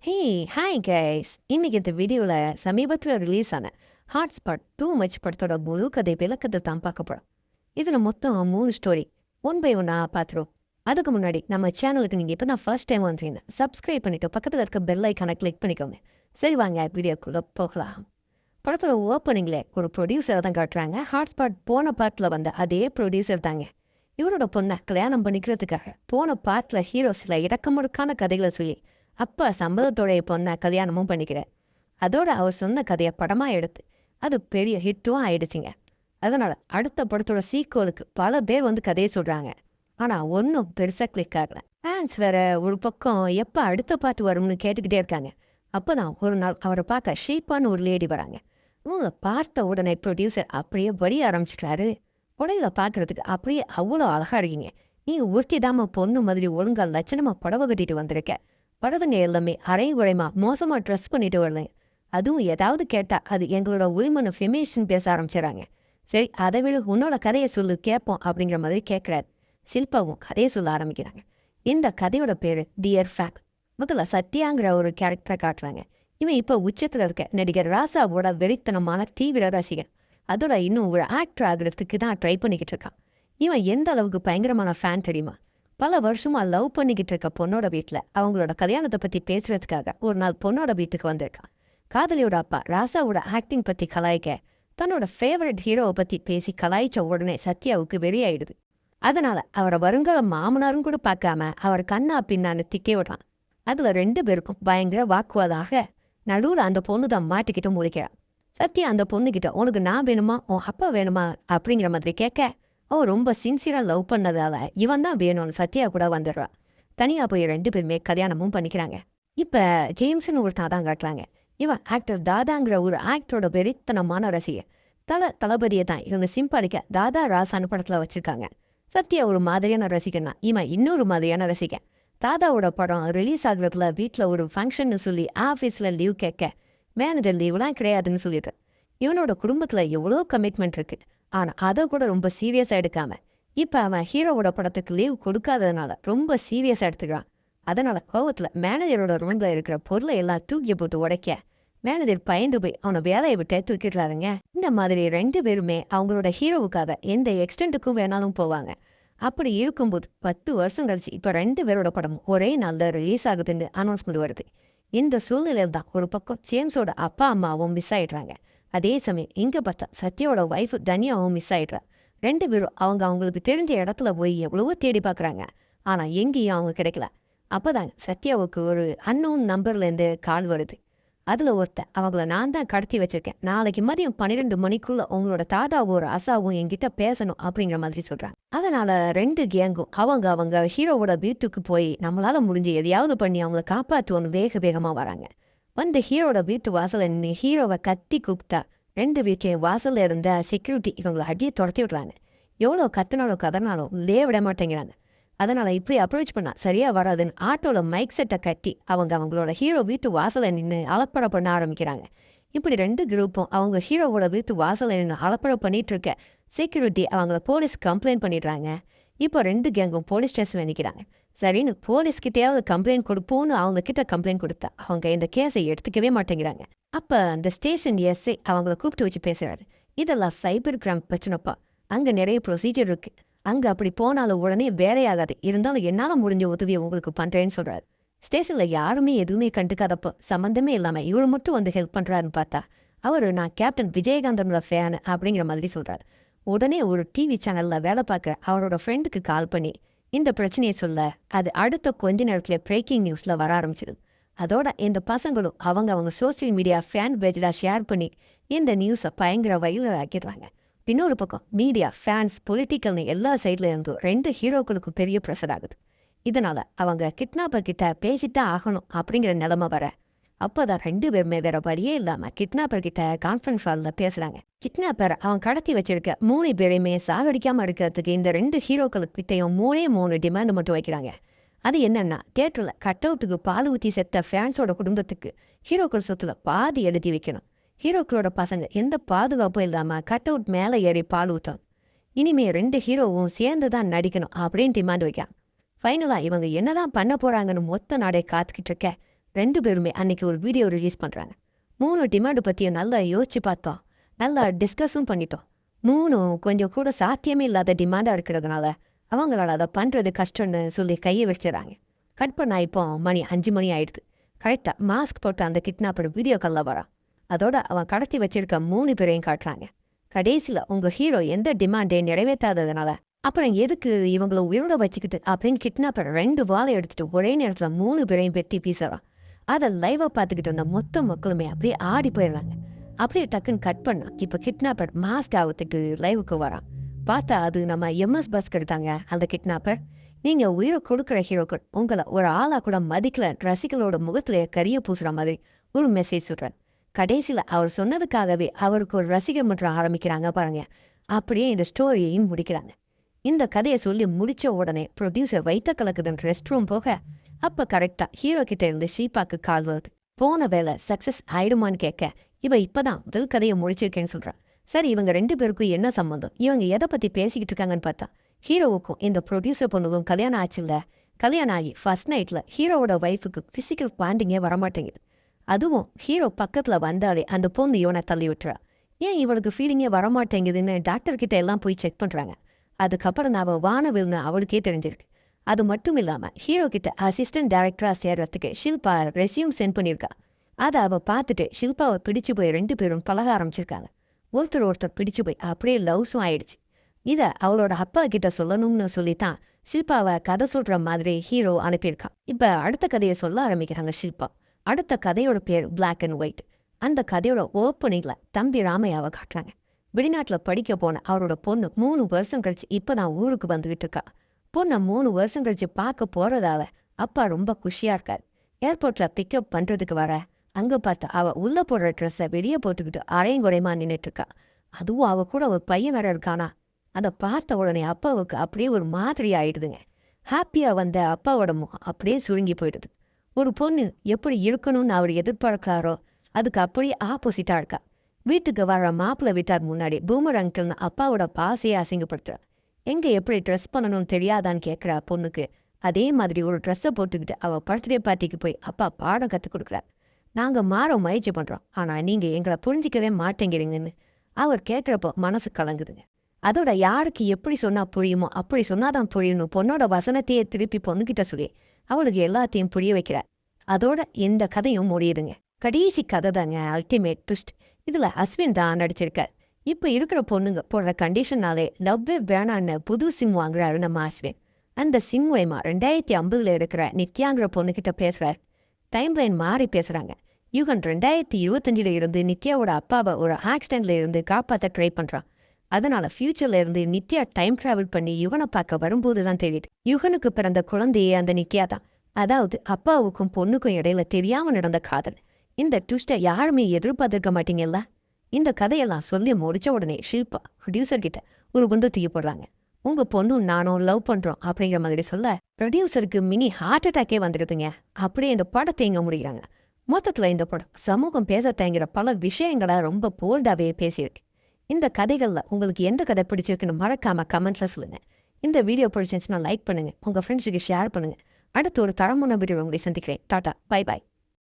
Hey hi guys இன்னைக்கு இந்த வீடியோவில் சமீபத்தில் ரிலீஸ் ஆன ஹாட்ஸ்பாட் டூ மச் படத்தோட முழு கதை விளக்கத்தை தான் பார்க்க போகிறோம். இதில் மொத்தம் 3 ஸ்டோரி ஒன் பை ஒன்னாக பார்த்துருவோம். அதுக்கு முன்னாடி நம்ம சேனலுக்கு நீங்கள் இப்போ தான் ஃபர்ஸ்ட் டைம் வந்துட்டீங்க, சப்ஸ்கிரைப் பண்ணிவிட்டு பக்கத்தில் இருக்க பெல் ஐக்கானை கிளிக் பண்ணிக்கோங்க. சரி வாங்க வீடியோக்குள்ளே போகலாம். படத்தோட ஓப்பனிங்கில் ஒரு ப்ரொடியூசரை தான் காட்டுறாங்க. ஹாட்ஸ்பாட் போன பார்ட்டில் வந்த அதே ப்ரொடியூசர் தாங்க. இவரோட பொண்ணை கல்யாணம் பண்ணிக்கிறதுக்காக போன பார்ட்டில் ஹீரோ சில இடக்கமுடுக்கான கதைகளை சொல்லி அப்பா சம்பளத்தோடைய பொண்ணை கல்யாணமும் பண்ணிக்கிறேன். அதோட அவர் சொன்ன கதையை படமாக எடுத்து அது பெரிய ஹிட்டும் ஆயிடுச்சுங்க. அதனால் அடுத்த படத்தோட சீக்குவலுக்கு பல பேர் வந்து கதையை சொல்கிறாங்க. ஆனால் ஒன்றும் பெருசாக கிளிக் ஆகலை. ஃபேன்ஸ் வேற ஒரு பக்கம் எப்போ அடுத்த பாட்டு வரும்னு கேட்டுக்கிட்டே இருக்காங்க. அப்போ தான் ஒரு நாள் அவரை பார்க்க ஷீப்பான்னு ஒரு லேடி வராங்க. இவங்களை பார்த்த உடனே ப்ரொடியூசர் அப்படியே வடிய ஆரம்பிச்சுக்கிறாரு. உடையில பார்க்கறதுக்கு அப்படியே அவ்வளோ அழகாக இருக்கீங்க, நீங்கள் ஒருத்தி தாம பொண்ணு மாதிரி ஒழுங்கா லட்சணமாக புடவை கட்டிட்டு வந்திருக்க. படதுங்க எல்லாமே அரை குறைமா மோசமாக ட்ரெஸ் பண்ணிட்டு வரலைங்க. அதுவும் ஏதாவது கேட்டால் அது எங்களோட உரிமனை ஃபெமினிஷன் பேச ஆரம்பிச்சிடறாங்க. சரி அதை விட உன்னோட கதையை சொல்லு கேட்போம் அப்படிங்கிற மாதிரி கேட்குறாரு. சில்பாவும் கதையை சொல்ல ஆரம்பிக்கிறாங்க. இந்த கதையோட பேர் டியர் ஃபேக். முதல்ல சத்யாங்கிற ஒரு கேரக்டரை காட்டுறாங்க. இவன் இப்போ உச்சத்தில் இருக்க நடிகர் ராசாவோட வெறித்தனமான தீவிர ரசிகன். அதோட இன்னும் ஒரு ஆக்டர் ஆகிறதுக்கு தான் ட்ரை பண்ணிக்கிட்டு இருக்கான். இவன் எந்த அளவுக்கு பயங்கரமான ஃபேன் தெரியுமா? பல வருஷமா லவ் பண்ணிக்கிட்டு இருக்க பொண்ணோட வீட்டில் அவங்களோட கல்யாணத்தை பற்றி பேசுறதுக்காக ஒரு நாள் பொண்ணோட வீட்டுக்கு வந்திருக்கான். காதலியோட அப்பா ராசாவோட ஆக்டிங் பற்றி கலாய்க்க தன்னோட ஃபேவரட் ஹீரோவை பற்றி பேசி கலாய்ச்ச உடனே சத்யாவுக்கு வெறியாயிடுது. அதனால அவரை வருங்கால மாமனாரும் கூட பார்க்காம அவர் கண்ணா பின்னான்னு திக்கே விடுறான். அதில் 2 பேருக்கும் பயங்கர வாக்குவாதாக நடுவில் அந்த பொண்ணு தான் மாட்டிக்கிட்டு முழிக்கிறான். சத்யா அந்த பொண்ணுக்கிட்ட உனக்கு நான் வேணுமா உன் அப்பா வேணுமா அப்படிங்கிற மாதிரி கேட்க அவன் ரொம்ப சின்சியராக லவ் பண்ணதால இவன் தான் வேணும்னு சத்யா கூட வந்துடுறான். தனியாக போய் 2 பேருமே கல்யாணமும் பண்ணிக்கிறாங்க. இப்போ ஜேம்ஸ்னு ஒருத்தான் தான் காட்டுறாங்க. இவன் ஆக்டர் தாதாங்கிற ஒரு ஆக்டரோட வெறித்தனமான ரசிகர். தளபதியை தான் இவங்க சிம்பாடிக்க தாதா ராசான்னு படத்தில் வச்சிருக்காங்க. சத்யா ஒரு மாதிரியான ரசிகன்னா இவன் இன்னொரு மாதிரியான ரசிகன். தாதாவோட படம் ரிலீஸ் ஆகுறதுல வீட்டில் ஒரு ஃபங்க்ஷன்னு சொல்லி ஆஃபீஸில் லீவ் கேட்க மேனேஜர் லீவ்லாம் கிடையாதுன்னு சொல்லிட்டு இவனோட குடும்பத்தில் எவ்வளோ கமிட்மெண்ட் இருக்கு. ஆனால் அதை கூட ரொம்ப சீரியஸாக எடுக்காம இப்போ அவன் ஹீரோவோட படத்துக்கு லீவ் கொடுக்காததுனால ரொம்ப சீரியஸாக எடுத்துக்கிறான். அதனால கோவத்தில் மேனேஜரோட ரூமில் இருக்கிற பொருளை எல்லாம் தூக்கி போட்டு உடைக்க மேனேஜர் பயந்து போய் அவனை வேலையை விட்டே தூக்கிடுறாருங்க. இந்த மாதிரி 2 பேருமே அவங்களோட ஹீரோவுக்காக எந்த எக்ஸ்டென்ட்டுக்கும் வேணாலும் போவாங்க. அப்படி இருக்கும்போது 10 வருஷம் கழிச்சு இப்போ 2 பேரோட படம் ஒரே நாளில் ரிலீஸ் ஆகுதுன்னு அனௌன்ஸ்மெண்ட் வருது. இந்த சூழ்நிலையில் தான் ஒரு பக்கம் ஜேம்ஸோட அப்பா அம்மாவும் மிஸ் ஆயிடுறாங்க. அதே சமயம் இங்கே பார்த்தா சத்யாவோட ஒய்ஃப் தனியாவும் மிஸ் ஆயிடுறா. 2 பேரும் அவங்களுக்கு தெரிஞ்ச இடத்துல போய் எவ்வளவோ தேடி பார்க்குறாங்க. ஆனால் எங்கேயும் அவங்க கிடைக்கல. அப்போதாங்க சத்யாவுக்கு ஒரு அன்னோன் நம்பர்லேருந்து கால் வருது. அதில் ஒருத்தர் அவங்கள நான் தான் கடத்தி வச்சிருக்கேன், நாளைக்கு மதியம் 12 மணிக்குள்ள உங்களோட தாதாவும் ஒரு அசாவும் என்கிட்ட பேசணும் அப்படிங்கிற மாதிரி சொல்கிறாங்க. அதனால் 2 கேங்கும் அவங்க ஹீரோவோட வீட்டுக்கு போய் நம்மளால முடிஞ்சு எதையாவது பண்ணி அவங்கள காப்பாற்றுவோன்னு வேகமாக வராங்க. வந்து ஹீரோட வீட்டு வாசலில் நின்று ஹீரோவை கத்தி கூப்பிட்டா 2 வீட்டையும் வாசலில் இருந்த செக்யூரிட்டி இவங்களை அடியே துரத்தி விட்றாங்க. எவ்வளோ கத்துனாலும் கதனாலும் விட மாட்டேங்கிறாங்க. அதனால் இப்படி அப்ரோச் பண்ணால் சரியாக வராதுன்னு ஆட்டோவில் மைக் செட்டை கட்டி அவங்களோட ஹீரோ வீட்டு வாசலை நின்று அலப்பறை பண்ண ஆரம்பிக்கிறாங்க. இப்படி 2 குரூப்பும் அவங்க ஹீரோவோட வீட்டு வாசலை நின்று அலப்பறை பண்ணிட்டு இருக்க செக்யூரிட்டி அவங்கள போலீஸ் கம்ப்ளைண்ட் பண்ணிடுறாங்க. இப்போ 2 கேங்கும் போலீஸ் ஸ்டேஷன் நிற்கிறாங்க. சரின்னு போலீஸ்கிட்டையாவது கம்ப்ளைண்ட் கொடுப்போன்னு அவங்க கிட்ட கம்ப்ளைண்ட் கொடுத்தா அவங்க இந்த கேஸை எடுத்துக்கவே மாட்டேங்கிறாங்க. அப்போ அந்த ஸ்டேஷன் எஸ்ஐ அவங்கள கூப்பிட்டு வச்சு பேசுகிறாரு. இதெல்லாம் சைபர் கிரைம் பிரச்சனைப்பா, அங்கே நிறைய ப்ரொசீஜர் இருக்கு, அங்கே அப்படி போனாலும் உடனே வேலையாகாது, இருந்தாலும் என்னால் முடிஞ்ச உதவியை உங்களுக்கு பண்ணுறேன்னு சொல்கிறாரு. ஸ்டேஷனில் யாருமே எதுவுமே கண்டுக்காதப்போ சம்மந்தமே இல்லாமல் இவர் மட்டும் வந்து ஹெல்ப் பண்ணுறாருன்னு பார்த்தா அவர் நான் கேப்டன் விஜயகாந்தனோட ஃபேனு அப்படிங்கிற மாதிரி சொல்கிறார். உடனே ஒரு டிவி சேனலில் வேலை பார்க்குற அவரோட ஃப்ரெண்டுக்கு கால் பண்ணி இந்த பிரச்சனையை சொல்ல அது அடுத்த கொஞ்ச நேரத்தில் பிரேக்கிங் நியூஸில் வர ஆரம்பிச்சிது. அதோட இந்த பசங்களும் அவங்க சோசியல் மீடியா ஃபேன் பேஜில் ஷேர் பண்ணி இந்த நியூஸை பயங்கர வைரல் ஆக்கிடுறாங்க. இன்னொரு பக்கம் மீடியா, ஃபேன்ஸ், பொலிட்டிக்கல்னு எல்லா சைட்ல இருந்தும் 2 ஹீரோக்களுக்கு பெரிய ப்ரெஷர் ஆகுது. இதனால அவங்க கிட்னாப்பர் கிட்ட பேசிட்டா ஆகணும் அப்படிங்கிற நிலைமை வர அப்போதான் 2 பேருமே வேற வழியே இல்லாமல் கிட்னாப்பர் கிட்ட கான்ஃபரன்ஸ் ஹாலில் பேசுகிறாங்க. கிட்னாப்பர் அவன் கடத்தி வச்சிருக்க 3 பேரையுமே சாகடிக்காமல் இருக்கிறதுக்கு இந்த 2 ஹீரோக்களுக்கிட்டையும் 3 டிமாண்ட் மட்டும் வைக்கிறாங்க. அது என்னன்னா தியேட்டரில் கட் அவுட்டுக்கு பால் ஊற்றி செத்த ஃபேன்ஸோட குடும்பத்துக்கு ஹீரோக்கள் சொத்துல பாதி எழுதி வைக்கணும். ஹீரோக்களோட பசங்க எந்த பாதுகாப்பும் இல்லாமல் கட் அவுட் மேலே ஏறி பால் ஊற்றும். இனிமே 2 ஹீரோவும் சேர்ந்து தான் நடிக்கணும் அப்படின்னு டிமாண்ட் வைக்கான். ஃபைனலாக இவங்க என்னதான் பண்ண போகிறாங்கன்னு மொத்த நாடே காத்துக்கிட்டு இருக்க 2 பேருமே அன்னைக்கு ஒரு வீடியோ ரிலீஸ் பண்றாங்க. 3 டிமாண்ட் பத்தியும் நல்லா யோசிச்சு பார்த்தோம். நல்லா டிஸ்கஸும் பண்ணிட்டோம். 3ம் கொஞ்சம் கூட சாத்தியமே இல்லாத டிமாண்டா இருக்கிறதுனால அவங்களால அதை பண்றது கஷ்டம்னு சொல்லி கையை வச்சிடறாங்க. கட் பண்ணா இப்போ மணி 5 மணி ஆயிடுது. கரெக்டா மாஸ்க் போட்டு அந்த கிட்னாப்பர் வீடியோ காலில் வரான். அதோட அவன் கடத்தி வச்சிருக்க 3 பேரையும் காட்டுறாங்க. கடைசியில் உங்க ஹீரோ எந்த டிமாண்டே நிறைவேற்றாததுனால அப்புறம் எதுக்கு இவங்கள உயிரோட வச்சுக்கிட்டு அப்படின்னு கிட்னாப்பர் 2 வாழை எடுத்துட்டு ஒரே நேரத்தில் 3 பேரையும் வெட்டி பீசறான். அதை லைவா பார்த்துக்கிட்டு இருந்த மொத்த மக்களுமே அப்படியே ஆடி போயிடுறாங்க. அப்படியே டக்குன்னு கட் பண்ணா இப்போ கிட்னாப்பர் மாஸ்க் ஆகிறதுக்கு லைவுக்கு வரான். பார்த்தா அது நம்ம எம்எஸ் பாஸ்கர் எடுத்தாங்க. அந்த கிட்னாப்பர், நீங்க உயிரை கொடுக்குற ஹீரோக்கள் உங்களை ஒரு ஆளா கூட மதிக்கல, ரசிகளோட முகத்திலேயே கரிய பூசுற மாதிரி ஒரு மெசேஜ் சொல்றார். கடைசியில் அவர் சொன்னதுக்காகவே அவருக்கு ஒரு ரசிகர் மன்றம் ஆரம்பிக்கிறாங்க பாருங்க. அப்படியே இந்த ஸ்டோரியையும் முடிக்கிறாங்க. இந்த கதையை சொல்லி முடிச்ச உடனே ப்ரொடியூசர் வைத்த கலக்குதுன்னு ரெஸ்ட் ரூம் போக அப்ப கரெக்டா ஹீரோ கிட்ட இருந்து ஷீபாக்கு கால் வருது. போன வேலை சக்சஸ் ஆயிடுமான்னு கேட்க இவ இப்பதான் முதல் கதையை முடிச்சிருக்கேன்னு சொல்றான். சரி, இவங்க 2 பேருக்கும் என்ன சம்பந்தம், இவங்க எதை பத்தி பேசிக்கிட்டு இருக்காங்கன்னு பார்த்தா ஹீரோவுக்கும் இந்த ப்ரொடியூசர் பொண்ணுக்கும் கல்யாணம் ஆச்சுல்ல. கல்யாணம் ஆகி ஃபர்ஸ்ட் நைட்ல ஹீரோவோட ஒய்ஃபுக்கு பிசிக்கல் பாண்டிங்கே வரமாட்டேங்குது. அதுவும் ஹீரோ பக்கத்துல வந்தாலே அந்த பொண்ணு இவனை தள்ளி விட்டுறா. ஏன் இவளுக்கு ஃபீலிங்கே வரமாட்டேங்குதுன்னு டாக்டர் கிட்ட எல்லாம் போய் செக் பண்றாங்க. அதுக்கப்புறம் அவள் வானவில்னு அவளுக்கே தெரிஞ்சிருக்கு. அது மட்டும் இல்லாம ஹீரோ கிட்ட அசிஸ்டன்ட் டைரக்டரா சேர்றதுக்கு ஷில்பா ரெஸ்யூம் சென்ட் பண்ணியிருக்கா. அதை அவள் பார்த்துட்டு ஷில்பாவை பிடிச்சு போய் 2 பேரும் பழக ஆரம்பிச்சிருக்காங்க. ஒருத்தர் பிடிச்சு போய் அப்படியே லவ்ஸும் ஆயிடுச்சு. இதை அவளோட அப்பா கிட்ட சொல்லணும்னு சொல்லித்தான் ஷில்பாவை கதை சொல்ற மாதிரி ஹீரோ அனுப்பியிருக்கான். இப்ப அடுத்த கதையை சொல்ல ஆரம்பிக்கிறாங்க ஷில்பா. அடுத்த கதையோட பேர் பிளாக் அண்ட் ஒயிட். அந்த கதையோட ஓப்பனிங்ல தம்பி ராமையாவை காட்டுறாங்க. வெளிநாட்டுல படிக்க போன அவரோட பொண்ணு 3 வருஷம் கழிச்சு இப்பதான் ஊருக்கு வந்துகிட்டு இருக்கா. பொண்ணை 3 வருஷம் கழிச்சு பார்க்க போறதால அப்பா ரொம்ப குஷியா இருக்காரு. ஏர்போர்ட்ல பிக்கப் பண்றதுக்கு வர அங்க பார்த்தா அவ உள்ள போடுற ட்ரெஸ்ஸை வெளியே போட்டுக்கிட்டு அரையங்குறையமா நின்றுட்டு இருக்கா. அதுவும் அவ கூட ஒரு பையன் வேற இருக்கானா. அதை பார்த்த உடனே அப்பாவுக்கு அப்படியே ஒரு மாதிரி ஆயிடுதுங்க. ஹாப்பியா வந்த அப்பாவோட முகம் அப்படியே சுருங்கி போயிடுது. ஒரு பொண்ணு எப்படி இருக்கணும்னு அவர் எதிர்பார்க்கிறாரோ அதுக்கு அப்படியே ஆப்போசிட்டா இருக்கா. வீட்டுக்கு வர மாப்பிள்ளை வீட்டார் முன்னாடி பூமர் அங்கிள்னு அப்பாவோட பாசையை அசிங்கப்படுத்துறா. எங்க எப்படி ட்ரெஸ் பண்ணணும்னு தெரியாதான்னு கேட்குற பொண்ணுக்கு அதே மாதிரி ஒரு ட்ரெஸ்ஸை போட்டுக்கிட்டு அவள் பர்த்டே பார்ட்டிக்கு போய் அப்பா பாடம் கற்றுக் கொடுக்குறார். நாங்கள் மாற முயற்சி பண்ணுறோம், ஆனால் நீங்கள் எங்களை புரிஞ்சிக்கவே மாட்டேங்கிறீங்கன்னு அவர் கேட்குறப்போ மனசு கலங்குதுங்க. அதோட யாருக்கு எப்படி சொன்னால் புரியுமோ அப்படி சொன்னாதான் புரியணும் பொண்ணோட வசனத்தையே திருப்பி பொண்ணுக்கிட்ட சொல்லி அவளுக்கு எல்லாத்தையும் புரிய வைக்கிறார். அதோட இந்த கதையும் முடியுதுங்க. கடைசி கதை தாங்க அல்டிமேட் ட்விஸ்ட். இதில் அஸ்வின் தான் நடிச்சிருக்கார். இப்போ இருக்கிற பொண்ணுங்க போடுற கண்டிஷன்னாலே லவ்வே வேணான்னு புது சிம் வாங்குறாரு நம்ம அஸ்வின். அந்த சிம் மூலமா 2050 இருக்கிற நித்யாங்கிற பொண்ணுக்கிட்ட பேசுறாரு. டைம்லைன் மாறி பேசுறாங்க. யுகன் 2025 இருந்து நித்யாவோட அப்பாவை ஒரு ஆக்சிடென்ட்ல இருந்து காப்பாற்ற ட்ரை பண்றான். அதனால ஃபியூச்சர்ல இருந்து நித்யா டைம் டிராவல் பண்ணி யுகனை பார்க்க வரும்போது தான் தெரியுது யுகனுக்கு பிறந்த குழந்தையே அந்த நித்யா தான். அதாவது அப்பாவுக்கும் பொண்ணுக்கும் இடையில தெரியாம நடந்த காதல். இந்த ட்விஸ்ட்டை யாருமே எதிர்பார்த்திருக்க மாட்டீங்கல்ல. இந்த கதையெல்லாம் சொல்லி முடிச்ச உடனே ஷில்பா ப்ரொடியூசர் கிட்ட ஒரு குண்டு தூக்கி போடுறாங்க. உங்க பொண்ணும் நானும் லவ் பண்றோம் அப்படிங்கிற மாதிரி சொல்ல ப்ரொடியூசருக்கு மினி ஹார்ட் அட்டாக்கே வந்துடுதுங்க. அப்படியே இந்த படத்தை இங்க முடிக்கிறாங்க. மொத்தத்துல இந்த படம் சமூகம் பேச தேங்கிற பல விஷயங்களை ரொம்ப போல்டாவே பேசியிருக்கு. இந்த கதைகள்ல உங்களுக்கு எந்த கதை பிடிச்சிருக்குன்னு மறக்காம கமெண்ட்ல சொல்லுங்க. இந்த வீடியோ பிடிச்சிருந்துச்சுன்னா லைக் பண்ணுங்க, உங்க ஃப்ரெண்ட்ஸுக்கு ஷேர் பண்ணுங்க. அடுத்து ஒரு தரமான வீடியோ உங்களை சந்திக்கிறேன். Tata, bye bye.